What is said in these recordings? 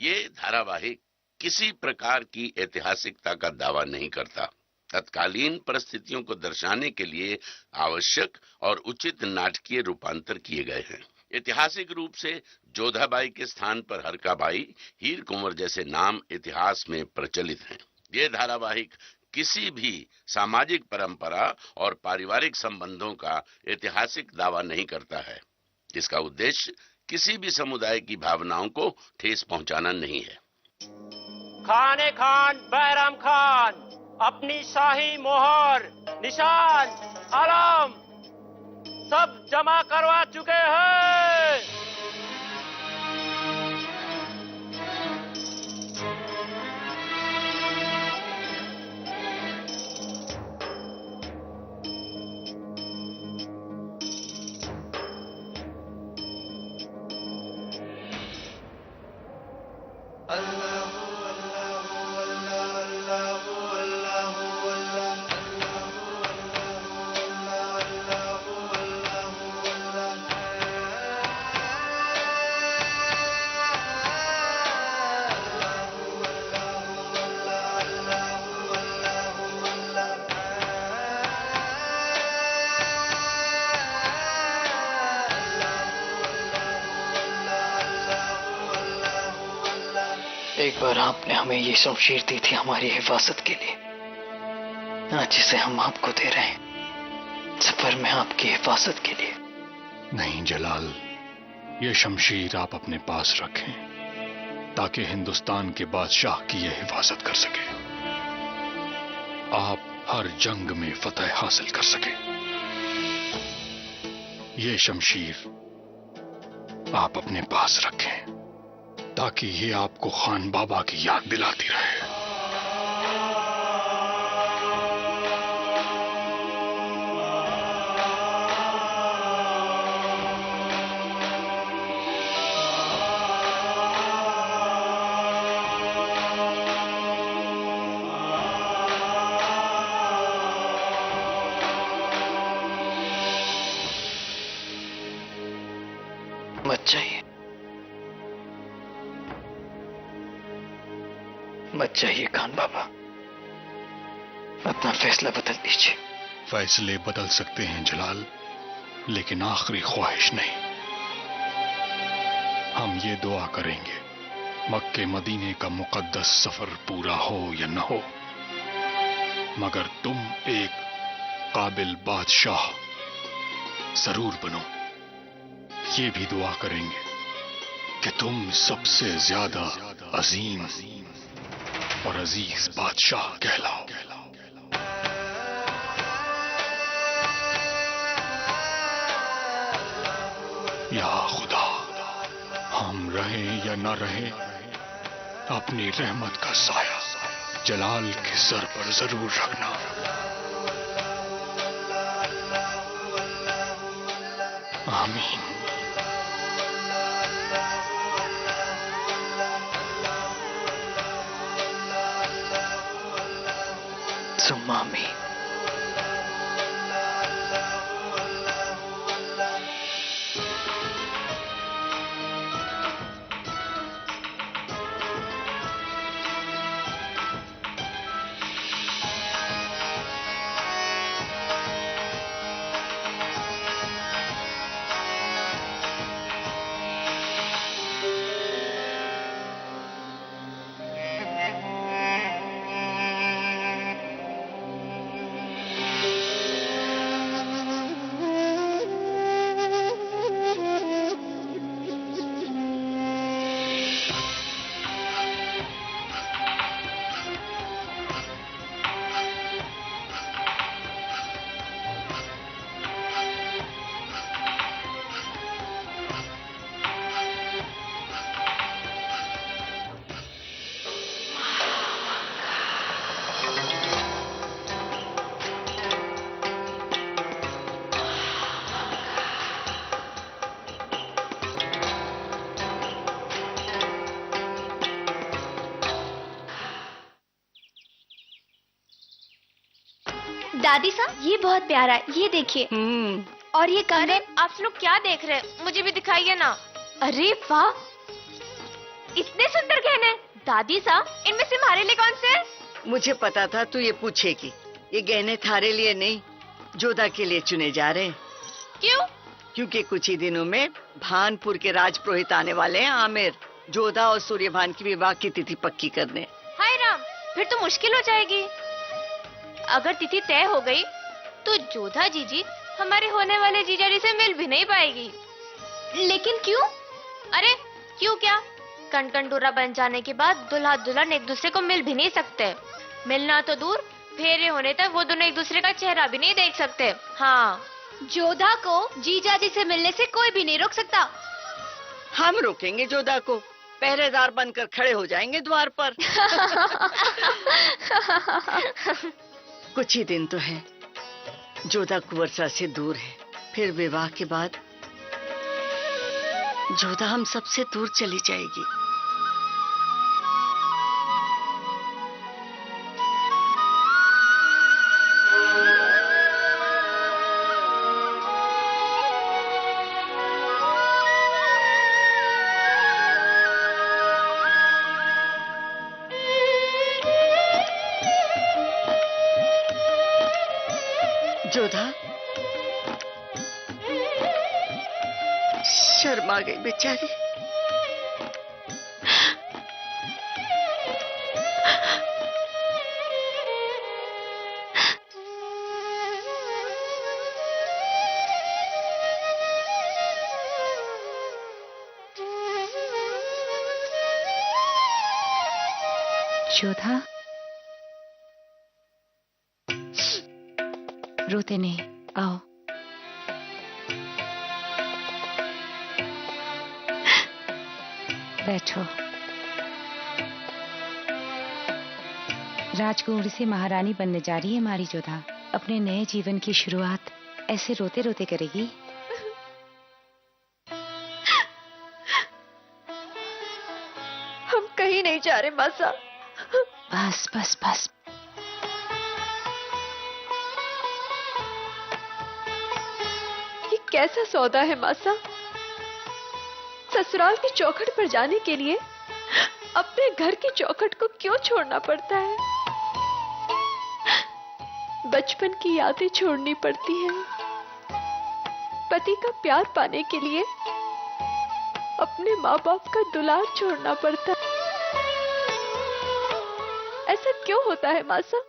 ये धारावाहिक किसी प्रकार की ऐतिहासिकता का दावा नहीं करता। तत्कालीन परिस्थितियों को दर्शाने के लिए आवश्यक और उचित नाटकीय रूपांतर किए गए हैं। ऐतिहासिक रूप से जोधाबाई के स्थान पर हरकाबाई, हीर कुंवर जैसे नाम इतिहास में प्रचलित हैं। ये धारावाहिक किसी भी सामाजिक परंपरा और पारिवारिक संबंधों का ऐतिहासिक दावा नहीं करता है, जिसका उद्देश्य किसी भी समुदाय की भावनाओं को ठेस पहुंचाना नहीं है। खाने खान बैराम खान अपनी शाही मोहर, निशान, आलम सब जमा करवा चुके हैं। एक बार आपने हमें ये शमशीर दी थी हमारी हिफाजत के लिए, आज इसे हम आपको दे रहे हैं सफर में आपकी हिफाजत के लिए। नहीं जलाल, ये शमशीर आप अपने पास रखें ताकि हिंदुस्तान के बादशाह की ये हिफाजत कर सके, आप हर जंग में फतह हासिल कर सके। ये शमशीर आप अपने पास रखें ताकि ये आपको खान बाबा की याद दिलाती रहे। मत जाइए, मत जाइए खान बाबा, अपना फैसला बदल दीजिए। फैसले बदल सकते हैं जलाल, लेकिन आखिरी ख्वाहिश नहीं। हम ये दुआ करेंगे मक्के मदीने का मुकद्दस सफर पूरा हो या न हो, मगर तुम एक काबिल बादशाह जरूर बनो। ये भी दुआ करेंगे कि तुम सबसे ज्यादा अजीम और अजीज बादशाह कहलाओ। या खुदा, हम रहें या न रहें, अपनी रहमत का साया जलाल के सर पर जरूर रखना। आमीन। सुम्मा आमीन। दादी साहब, ये बहुत प्यारा है, ये देखिए। और ये कंगन। आप लोग क्या देख रहे हैं? मुझे भी दिखाइए ना। अरे वाह, इतने सुंदर गहने दादी साहब, इनमें से हमारे लिए कौन से है? मुझे पता था तू ये पूछेगी। ये गहने थारे लिए नहीं, जोधा के लिए चुने जा रहे हैं। क्यों? क्योंकि कुछ ही दिनों में भानपुर के राजपुरोहित आने वाले हैं। आमिर जोधा और सूर्यभान की विवाह की तिथि पक्की करने। हाय राम, फिर तो मुश्किल हो जाएगी। अगर तिथि तय हो गई तो जोधा जीजी हमारे होने वाले जीजाजी से मिल भी नहीं पाएगी। लेकिन क्यों? अरे क्यों क्या? कण डोरा बन जाने के बाद दुल्हा दुल्हन एक दूसरे को मिल भी नहीं सकते। मिलना तो दूर, फेरे होने तक वो दोनों एक दूसरे का चेहरा भी नहीं देख सकते। हाँ, जोधा को जीजाजी से मिलने से कोई भी नहीं रोक सकता। हम रोकेंगे जोधा को, पहरेदार बनकर खड़े हो जाएंगे द्वार पर। कुछ ही दिन तो है, जोधा कुंवरसा से दूर है। फिर विवाह के बाद जोधा हम सबसे दूर चली जाएगी। जोधा शर्मा गई बेचारी। जोधा, रोते नहीं, आओ। बैठो। राजकुमारी से महारानी बनने जा रही है हमारी जोधा। अपने नए जीवन की शुरुआत ऐसे रोते रोते करेगी। हम कहीं नहीं जा रहे मासा। बस बस बस। ये कैसा सौदा है मासा? ससुराल की चौखट पर जाने के लिए अपने घर की चौखट को क्यों छोड़ना पड़ता है? बचपन की यादें छोड़नी पड़ती हैं। पति का प्यार पाने के लिए अपने माँ बाप का दुलार छोड़ना पड़ता है। ऐसा क्यों होता है मासा?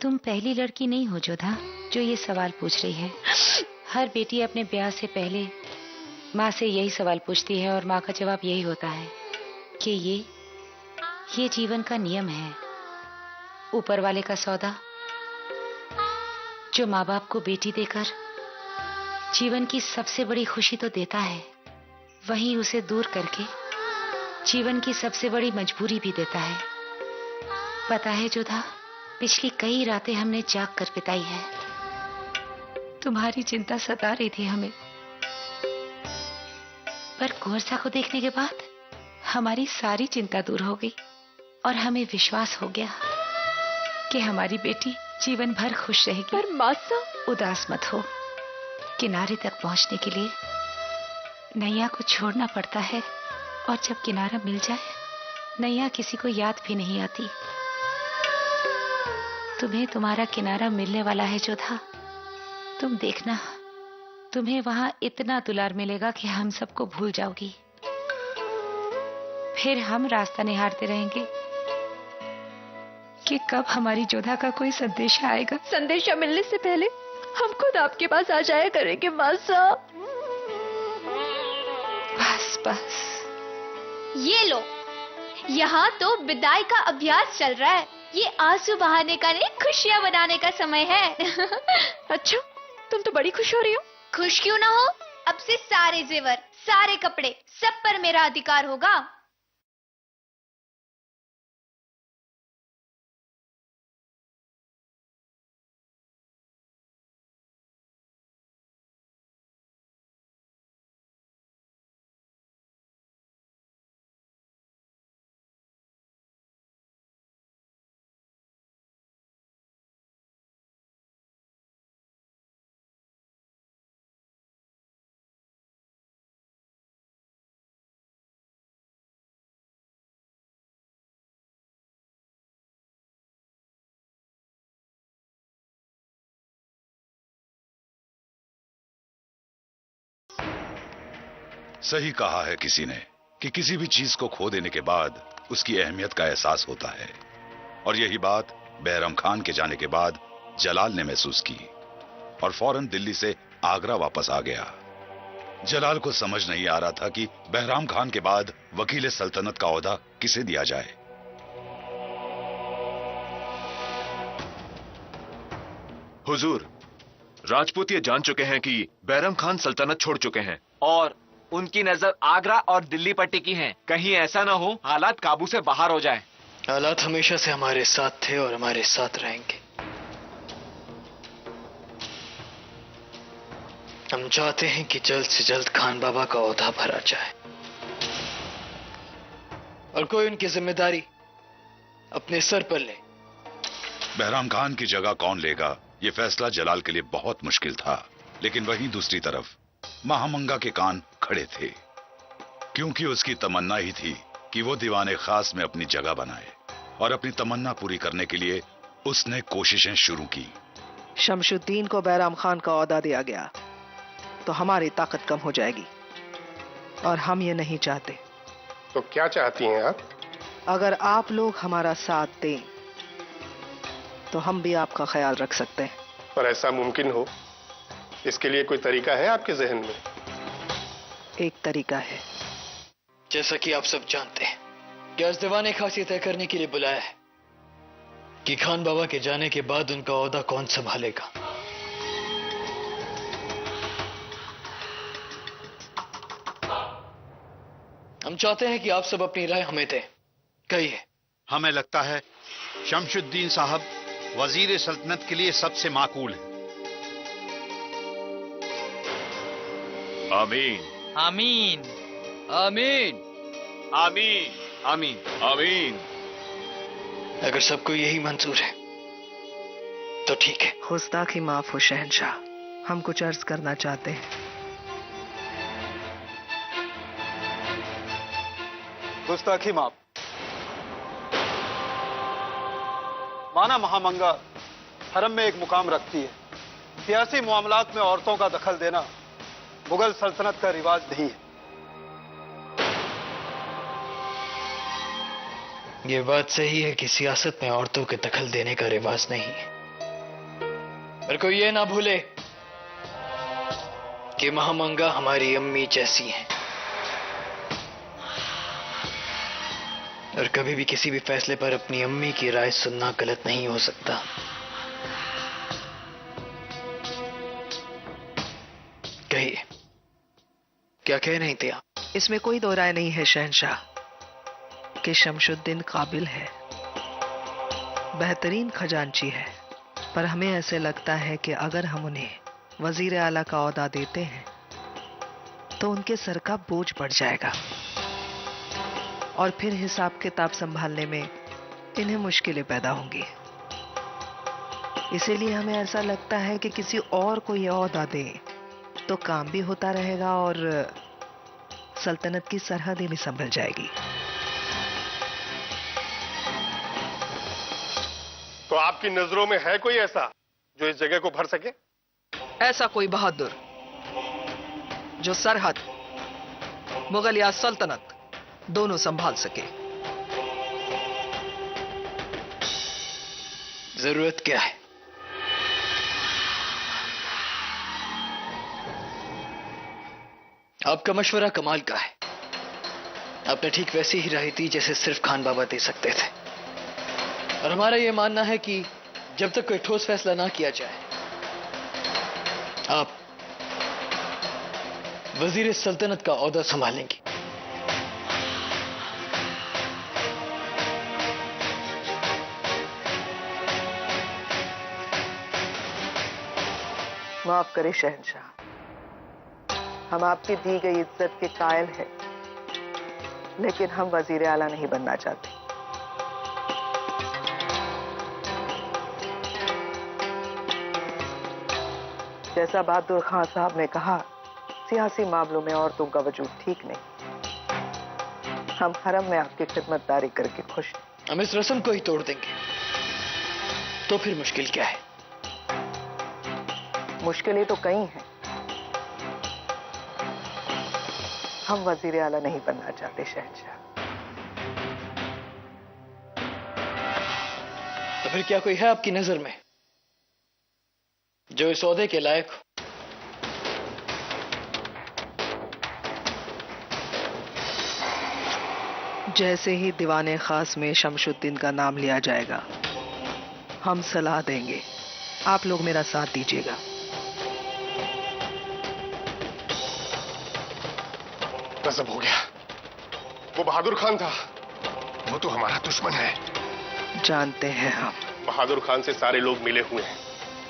तुम पहली लड़की नहीं हो जोधा जो ये सवाल पूछ रही है। हर बेटी अपने ब्याह से पहले माँ से यही सवाल पूछती है और माँ का जवाब यही होता है कि ये जीवन का नियम है। ऊपर वाले का सौदा जो माँ बाप को बेटी देकर जीवन की सबसे बड़ी खुशी तो देता है, वहीं उसे दूर करके जीवन की सबसे बड़ी मजबूरी भी देता है। पता है जोधा, पिछली कई रातें हमने जाग कर बिताई है। तुम्हारी चिंता सता रही थी हमें, पर कुंवरसा को देखने के बाद हमारी सारी चिंता दूर हो गई और हमें विश्वास हो गया कि हमारी बेटी जीवन भर खुश रहेगी। पर मासा, उदास मत हो। किनारे तक पहुंचने के लिए नैया को छोड़ना पड़ता है और जब किनारा मिल जाए, नैया किसी को याद भी नहीं आती। तुम्हें तुम्हारा किनारा मिलने वाला है जोधा। तुम देखना, तुम्हें वहां इतना दुलार मिलेगा कि हम सबको भूल जाओगी। फिर हम रास्ता निहारते रहेंगे कि कब हमारी जोधा का कोई संदेशा आएगा। संदेशा मिलने से पहले हम खुद आपके पास आ जाया करेंगे मासा। बस बस। ये लो, यहाँ तो विदाई का अभ्यास चल रहा है। ये आंसू बहाने का नहीं, खुशियाँ बनाने का समय है। अच्छा, तुम तो बड़ी खुश हो रही हो। खुश क्यों ना हो? अब से सारे जेवर, सारे कपड़े, सब पर मेरा अधिकार होगा। सही कहा है किसी ने कि किसी भी चीज को खो देने के बाद उसकी अहमियत का एहसास होता है, और यही बात बैरम खान के जाने के बाद जलाल ने महसूस की और फौरन दिल्ली से आगरा वापस आ गया। जलाल को समझ नहीं आ रहा था कि बहराम खान के बाद वकील सल्तनत का ओहदा किसे दिया जाए। हुजूर, राजपूत ये जान चुके हैं कि बैरम खान सल्तनत छोड़ चुके हैं और उनकी नजर आगरा और दिल्ली पर टिकी है। कहीं ऐसा ना हो हालात काबू से बाहर हो जाए। हालात हमेशा से हमारे साथ थे और हमारे साथ रहेंगे। हम चाहते हैं कि जल्द से जल्द खान बाबा का ओहदा भरा जाए और कोई उनकी जिम्मेदारी अपने सर पर ले। बहराम खान की जगह कौन लेगा, यह फैसला जलाल के लिए बहुत मुश्किल था। लेकिन वहीं दूसरी तरफ महामंगा के कान खड़े थे, क्योंकि उसकी तमन्ना ही थी कि वो दीवाने खास में अपनी जगह बनाए, और अपनी तमन्ना पूरी करने के लिए उसने कोशिशें शुरू की। शमशुद्दीन को बैराम खान का ओहदा दिया गया तो हमारी ताकत कम हो जाएगी, और हम ये नहीं चाहते। तो क्या चाहती हैं आप? अगर आप लोग हमारा साथ दें तो हम भी आपका ख्याल रख सकते हैं। पर ऐसा मुमकिन हो, इसके लिए कोई तरीका है आपके जहन में? एक तरीका है। जैसा कि आप सब जानते हैं कि आज दीवाने खासी तय करने के लिए बुलाया है कि खान बाबा के जाने के बाद उनका ओहदा कौन संभालेगा। हम चाहते हैं कि आप सब अपनी राय हमें दें। कहिए। हमें लगता है शमशुद्दीन साहब वजीर सल्तनत के लिए सबसे माकूल है। आमीन आमीन आमीन आमीन आमीन आमीन। अगर सबको यही मंजूर है तो ठीक है। गुस्ताखी माफ हो शहंशाह, हम कुछ अर्ज करना चाहते हैं। गुस्ताखी माफ। माना महामंगा हरम में एक मुकाम रखती है। सियासी मामलात में औरतों का दखल देना मुगल सल्तनत का रिवाज नहीं है। ये बात सही है कि सियासत में औरतों के दखल देने का रिवाज नहीं है, पर कोई ये ना भूले कि महामंगा हमारी अम्मी जैसी हैं और कभी भी किसी भी फैसले पर अपनी अम्मी की राय सुनना गलत नहीं हो सकता। कहिए, क्या कह रही थी आप? इसमें कोई दो राय नहीं है शहंशाह कि शमशुद्दीन काबिल है, बेहतरीन खजांची है, पर हमें ऐसे लगता है कि अगर हम उन्हें वजीर आला का ओहदा देते हैं तो उनके सर का बोझ बढ़ जाएगा और फिर हिसाब किताब संभालने में इन्हें मुश्किलें पैदा होंगी। इसीलिए हमें ऐसा लगता है कि किसी और को यह ओहदा दे तो काम भी होता रहेगा और सल्तनत की सरहदें भी संभल जाएगी। तो आपकी नजरों में है कोई ऐसा जो इस जगह को भर सके? ऐसा कोई बहादुर जो सरहद, मुगल या सल्तनत दोनों संभाल सके। जरूरत क्या है? आपका मशवरा कमाल का है। आपने ठीक वैसी ही राय दी जैसे सिर्फ खान बाबा दे सकते थे, और हमारा यह मानना है कि जब तक कोई ठोस फैसला ना किया जाए आप वजीर सल्तनत का ओहदा संभालेंगी। माफ करे शहंशाह, हम आपकी दी गई इज्जत के कायल हैं, लेकिन हम वजीर आला नहीं बनना चाहते। जैसा बहादुर खान साहब ने कहा, सियासी मामलों में औरतों का वजूद ठीक नहीं। हम हरम में आपकी खिदमतदारी करके खुश हैं। हम इस रस्म को ही तोड़ देंगे तो फिर मुश्किल क्या है? मुश्किलें तो कई हैं, हम वजीर आला नहीं बनना चाहते शहंशाह। तो फिर क्या कोई है आपकी नजर में जो इस ओहदे के लायक हो? जैसे ही दीवाने खास में शमशुद्दीन का नाम लिया जाएगा, हम सलाह देंगे, आप लोग मेरा साथ दीजिएगा। गजब हो गया, वो बहादुर खान था। वो तो हमारा दुश्मन है। जानते हैं हम। बहादुर खान से सारे लोग मिले हुए हैं।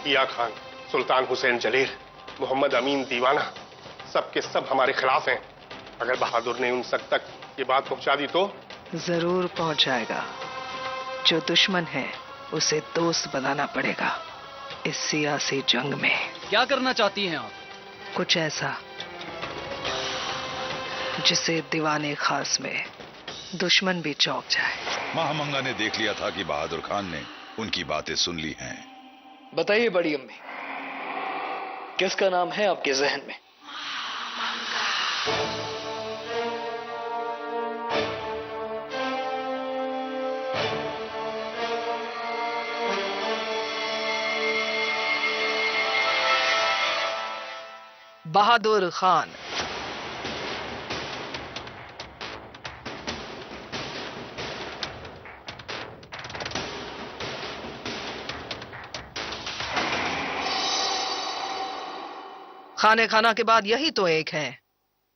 या खान, सुल्तान हुसैन जलील, मोहम्मद अमीन दीवाना, सब के सब हमारे खिलाफ हैं। अगर बहादुर ने उन सब तक ये बात पहुंचा दी तो? जरूर पहुंचाएगा। जो दुश्मन है उसे दोस्त बनाना पड़ेगा इस सियासी जंग में। क्या करना चाहती हैं आप? कुछ ऐसा जिसे दीवाने खास में दुश्मन भी चौंक जाए। महामंगा ने देख लिया था कि बहादुर खान ने उनकी बातें सुन ली हैं। बताइए बड़ी अम्मी, किसका नाम है आपके जहन में? बहादुर खान। खाने खाना के बाद यही तो एक हैं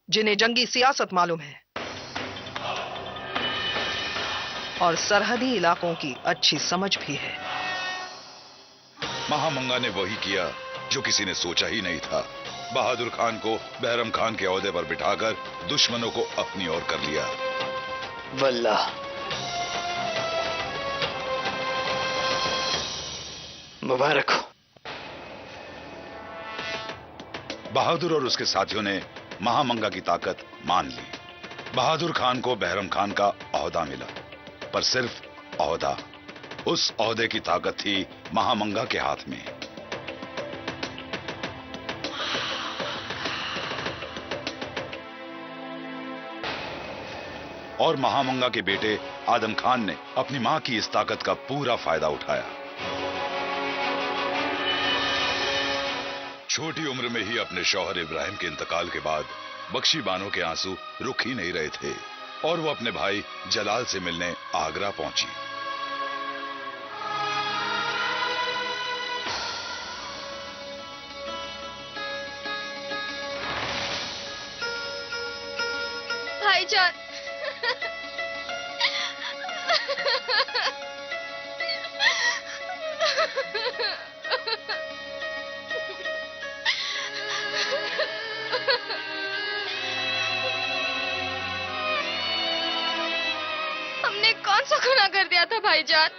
जिन्हें जंगी सियासत मालूम है और सरहदी इलाकों की अच्छी समझ भी है। महामंगा ने वही किया जो किसी ने सोचा ही नहीं था। बहादुर खान को बहरम खान के ओहदे पर बिठाकर दुश्मनों को अपनी ओर कर लिया। वल्लाह, मुबारक हो। बहादुर और उसके साथियों ने महामंगा की ताकत मान ली। बहादुर खान को बहरम खान का ओहदा मिला, पर सिर्फ ओहदा। उस ओहदे की ताकत थी महामंगा के हाथ में। और महामंगा के बेटे आदम खान ने अपनी मां की इस ताकत का पूरा फायदा उठाया। छोटी उम्र में ही अपने शौहर इब्राहिम के इंतकाल के बाद बख्शी बानो के आंसू रुक ही नहीं रहे थे और वो अपने भाई जलाल से मिलने आगरा पहुंची। भाईजान, हमने कौन सा गुनाह कर दिया था भाईजान?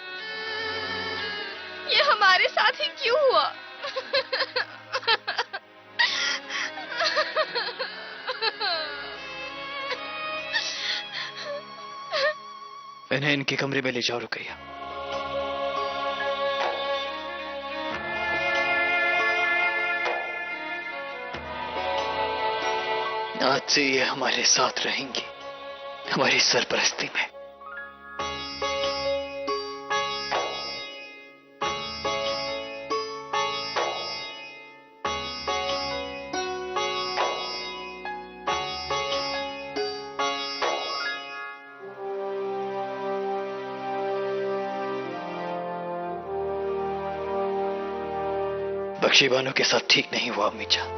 ये हमारे साथ ही क्यों हुआ? इन्हें इनके कमरे में ले जाओ रुकैया। आज से ये हमारे साथ रहेंगी, हमारी सरपरस्ती में। बख्शी बानो के साथ ठीक नहीं हुआ अम्मी जान।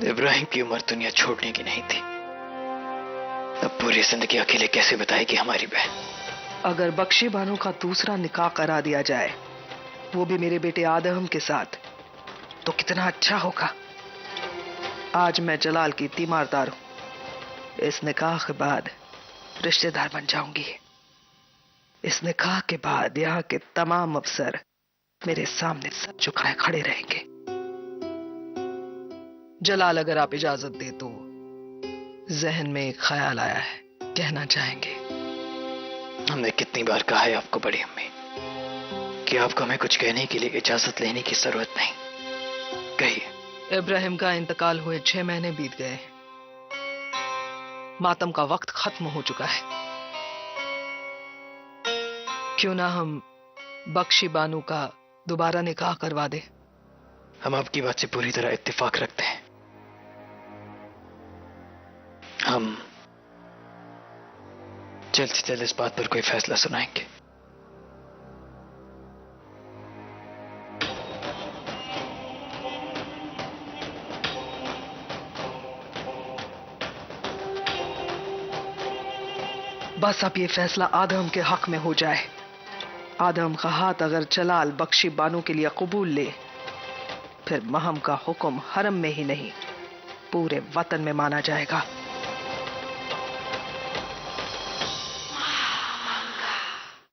इब्राहिम की उम्र दुनिया छोड़ने की नहीं थी। अब पूरी जिंदगी अकेले कैसे बिताएगी हमारी बहन? अगर बख्शी बानो का दूसरा निकाह करा दिया जाए, वो भी मेरे बेटे आदम के साथ, तो कितना अच्छा होगा। आज मैं जलाल की तीमारदार हूं। इस निकाह के बाद रिश्तेदार बन जाऊंगी। इस निकाह के बाद यहाँ के तमाम अफसर मेरे सामने सर झुकाए खड़े रहेंगे। जलाल, अगर आप इजाजत दे तो जहन में एक ख्याल आया है, कहना चाहेंगे? हमने कितनी बार कहा है आपको बड़ी अम्मी कि आपको हमें कुछ कहने के लिए इजाजत लेने की जरूरत नहीं। कहिए। इब्राहिम का इंतकाल हुए 6 महीने बीत गए। मातम का वक्त खत्म हो चुका है। क्यों ना हम बख्शी बानू का दोबारा निकाह करवा दे। हम आपकी बात से पूरी तरह इत्तेफाक रखते हैं। हम जल्द से जल्द इस बात पर कोई फैसला सुनाएंगे। बस अब ये फैसला आदम के हक में हो जाए। आदम का हाथ अगर जलाल बख्शी बानू के लिए कबूल ले, फिर महम का हुक्म हरम में ही नहीं पूरे वतन में माना जाएगा।